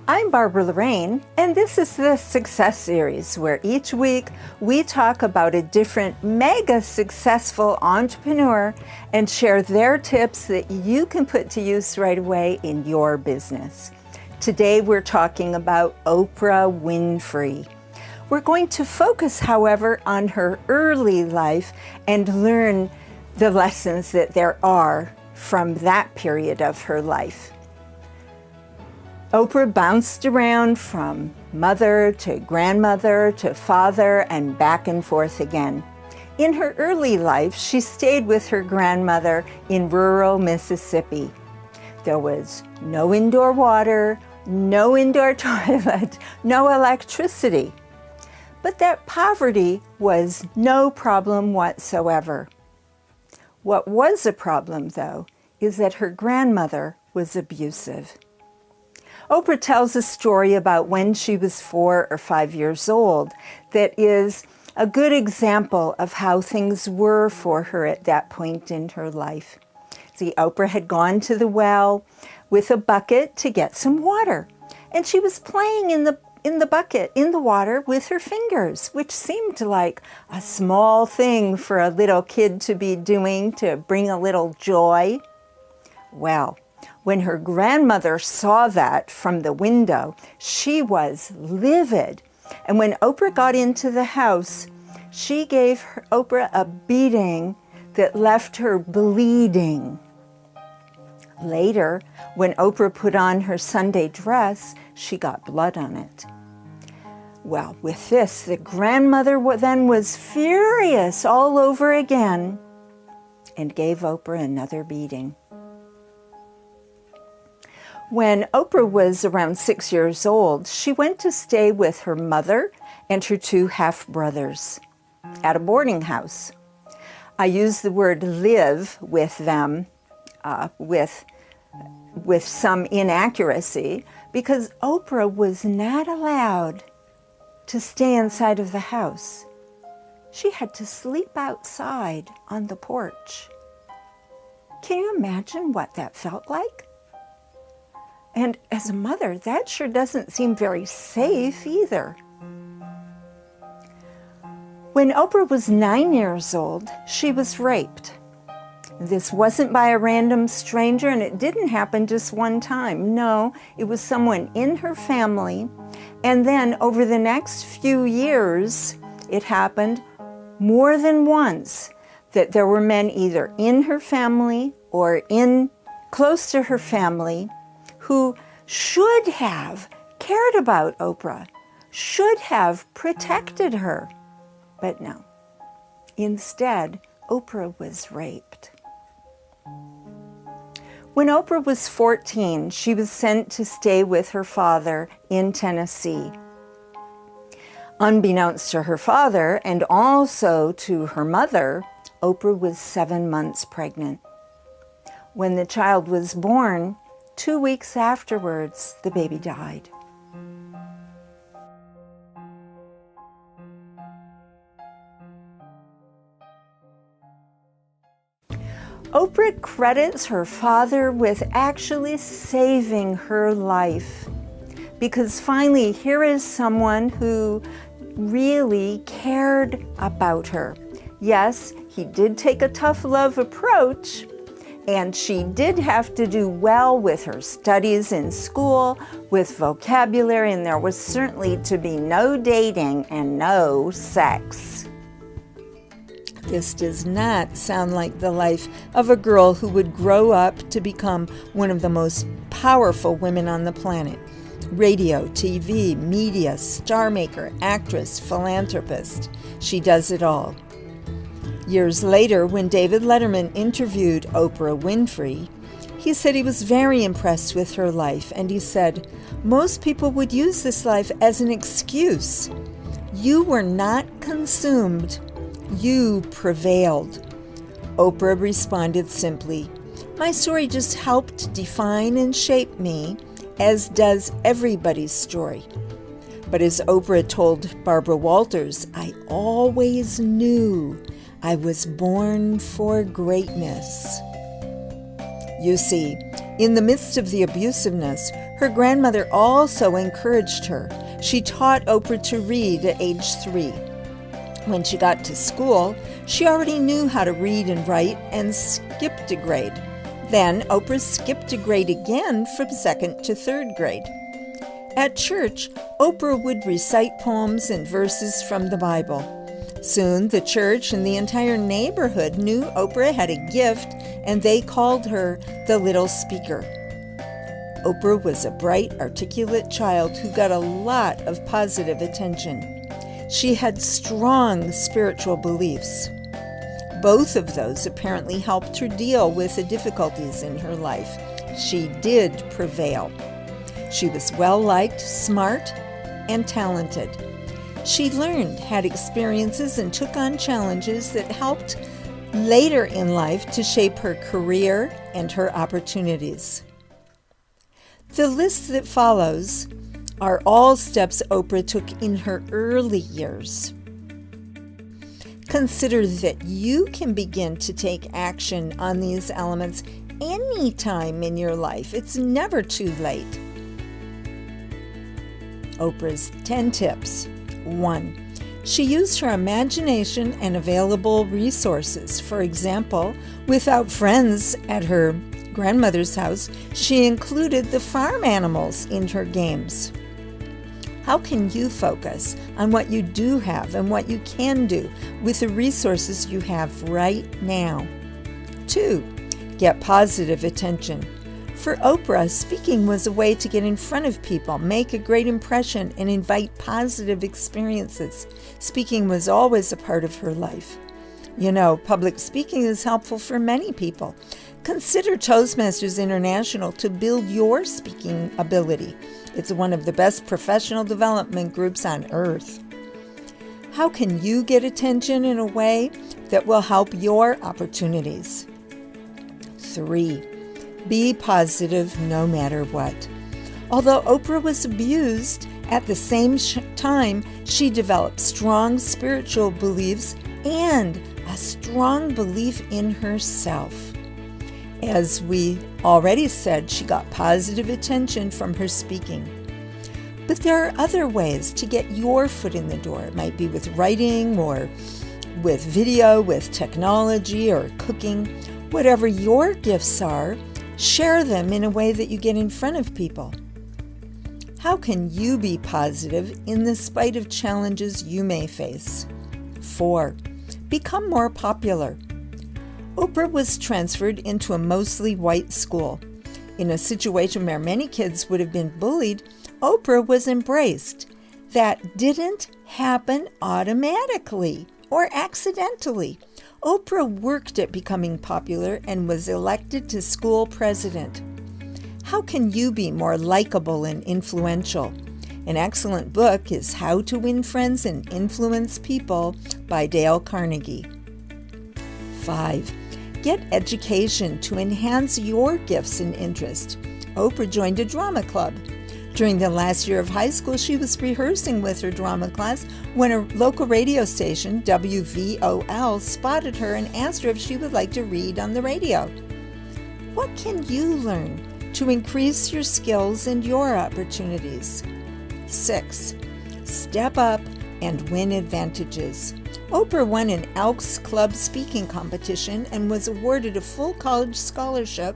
I'm Barbara Loraine, and this is the Success Series, where each week we talk about a different mega successful entrepreneur and share their tips that you can put to use right away in your business. Today we're talking about Oprah Winfrey. We're going to focus, however, on her early life and learn the lessons that there are from that period of her life. Oprah bounced around from mother to grandmother to father and back and forth again. In her early life, she stayed with her grandmother in rural Mississippi. There was no indoor water, no indoor toilet, no electricity. But that poverty was no problem whatsoever. What was a problem, though, is that her grandmother was abusive. Oprah tells a story about when she was 4 or 5 years old that is a good example of how things were for her at that point in her life. See, Oprah had gone to the well with a bucket to get some water, and she was playing in the bucket, in the water, with her fingers, which seemed like a small thing for a little kid to be doing to bring a little joy. Well, when her grandmother saw that from the window, she was livid. And when Oprah got into the house, she gave Oprah a beating that left her bleeding. Later, when Oprah put on her Sunday dress, she got blood on it. Well, with this, the grandmother then was furious all over again and gave Oprah another beating. When Oprah was around 6 years old, she went to stay with her mother and her 2 half-brothers at a boarding house. I use the word live with them with some inaccuracy because Oprah was not allowed to stay inside of the house. She had to sleep outside on the porch. Can you imagine what that felt like? And as a mother, that sure doesn't seem very safe either. When Oprah was 9 years old, she was raped. This wasn't by a random stranger, and it didn't happen just one time. No, it was someone in her family. And then over the next few years, it happened more than once that there were men either in her family or close to her family who should have cared about Oprah, should have protected her. But no. Instead, Oprah was raped. When Oprah was 14, she was sent to stay with her father in Tennessee. Unbeknownst to her father and also to her mother, Oprah was 7 months pregnant. When the child was born, 2 weeks afterwards, the baby died. Oprah credits her father with actually saving her life, because finally here is someone who really cared about her. Yes, he did take a tough love approach, and she did have to do well with her studies in school, with vocabulary, and there was certainly to be no dating and no sex. This does not sound like the life of a girl who would grow up to become one of the most powerful women on the planet. Radio, TV, media, star maker, actress, philanthropist. She does it all. Years later, when David Letterman interviewed Oprah Winfrey, he said he was very impressed with her life, and he said, "Most people would use this life as an excuse. You were not consumed. You prevailed." Oprah responded simply, "My story just helped define and shape me, as does everybody's story." But as Oprah told Barbara Walters, "I always knew I was born for greatness." You see, in the midst of the abusiveness, Her grandmother also encouraged her. She taught Oprah to read at age 3. When she got to school, she already knew how to read and write and skipped a grade. Then Oprah skipped a grade again from 2nd to 3rd grade. At church, Oprah would recite poems and verses from the Bible. Soon, the church and the entire neighborhood knew Oprah had a gift, and they called her the Little Speaker. Oprah was a bright, articulate child who got a lot of positive attention. She had strong spiritual beliefs. Both of those apparently helped her deal with the difficulties in her life. She did prevail. She was well-liked, smart, and talented. She learned, had experiences, and took on challenges that helped later in life to shape her career and her opportunities. The list that follows are all steps Oprah took in her early years. Consider that you can begin to take action on these elements anytime in your life. It's never too late. Oprah's 10 tips. 1. She used her imagination and available resources. For example, without friends at her grandmother's house, she included the farm animals in her games. How can you focus on what you do have and what you can do with the resources you have right now? 2. Get positive attention. For Oprah, speaking was a way to get in front of people, make a great impression, and invite positive experiences. Speaking was always a part of her life. You know, public speaking is helpful for many people. Consider Toastmasters International to build your speaking ability. It's one of the best professional development groups on earth. How can you get attention in a way that will help your opportunities? 3. Be positive no matter what. Although Oprah was abused, at the same time, she developed strong spiritual beliefs and a strong belief in herself. As we already said, she got positive attention from her speaking. But there are other ways to get your foot in the door. It might be with writing or with video, with technology or cooking. Whatever your gifts are, share them in a way that you get in front of people. How can you be positive in the spite of challenges you may face? 4. Become more popular. Oprah was transferred into a mostly white school. In a situation where many kids would have been bullied, Oprah was embraced. That didn't happen automatically or accidentally. Oprah worked at becoming popular and was elected to school president. How can you be more likable and influential? An excellent book is How to Win Friends and Influence People by Dale Carnegie. 5. Get education to enhance your gifts and interests. Oprah joined a drama club. During the last year of high school, she was rehearsing with her drama class when a local radio station, WVOL, spotted her and asked her if she would like to read on the radio. What can you learn to increase your skills and your opportunities? 6. Step up and win advantages. Oprah won an Elks Club speaking competition and was awarded a full college scholarship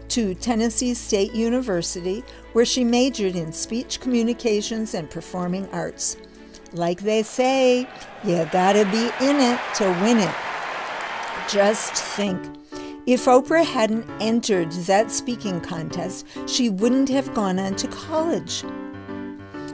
to Tennessee State University, where she majored in speech communications and performing arts. Like they say, you gotta be in it to win it. Just think, if Oprah hadn't entered that speaking contest, she wouldn't have gone on to college.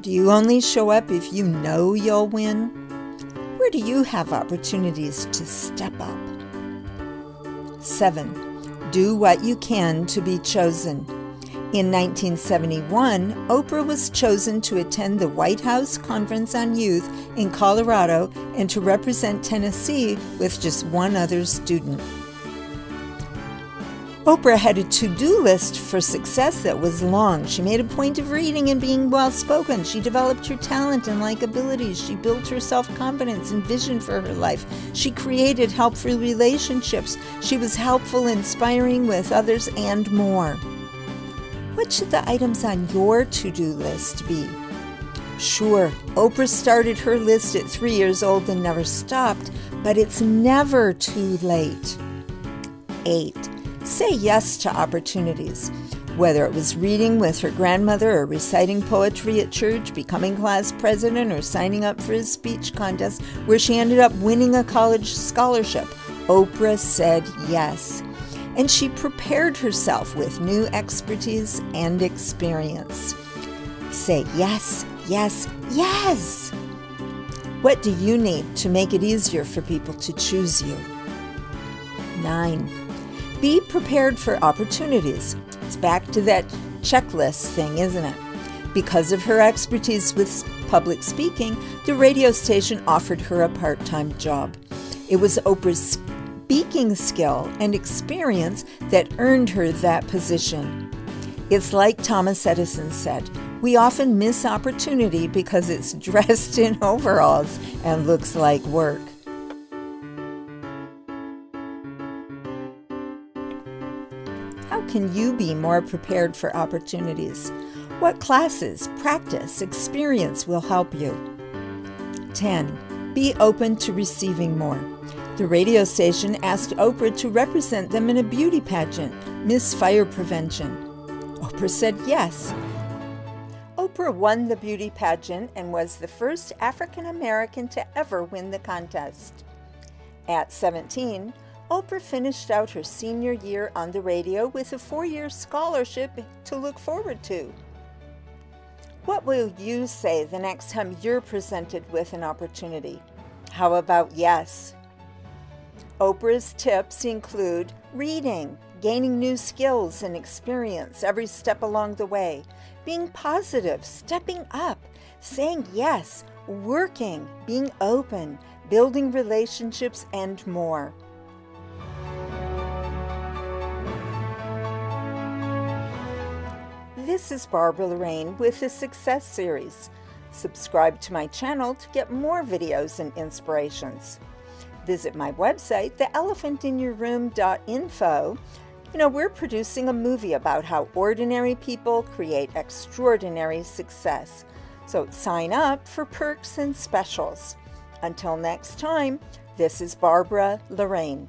Do you only show up if you know you'll win? Where do you have opportunities to step up? 7. Do what you can to be chosen. In 1971, Oprah was chosen to attend the White House Conference on Youth in Colorado and to represent Tennessee with just one other student. Oprah had a to-do list for success that was long. She made a point of reading and being well-spoken. She developed her talent and likabilities. She built her self-confidence and vision for her life. She created helpful relationships. She was helpful, inspiring with others, and more. What should the items on your to-do list be? Sure, Oprah started her list at 3 years old and never stopped, but it's never too late. 8. Say yes to opportunities. Whether it was reading with her grandmother or reciting poetry at church, becoming class president, or signing up for a speech contest where she ended up winning a college scholarship, Oprah said yes. And she prepared herself with new expertise and experience. Say yes, yes, yes! What do you need to make it easier for people to choose you? 9. Be prepared for opportunities. It's back to that checklist thing, isn't it? Because of her expertise with public speaking, the radio station offered her a part-time job. It was Oprah's speaking skill and experience that earned her that position. It's like Thomas Edison said, we often miss opportunity because it's dressed in overalls and looks like work. How can you be more prepared for opportunities? What classes, practice, experience will help you? 10. Be open to receiving more. The radio station asked Oprah to represent them in a beauty pageant, Miss Fire Prevention. Oprah said yes. Oprah won the beauty pageant and was the first African American to ever win the contest. At 17, Oprah finished out her senior year on the radio with a 4-year scholarship to look forward to. What will you say the next time you're presented with an opportunity? How about yes? Oprah's tips include reading, gaining new skills and experience every step along the way, being positive, stepping up, saying yes, working, being open, building relationships, and more. This is Barbara Loraine with the Success Series. Subscribe to my channel to get more videos and inspirations. Visit my website, theelephantinyourroom.info. We're producing a movie about how ordinary people create extraordinary success. So sign up for perks and specials. Until next time, this is Barbara Loraine.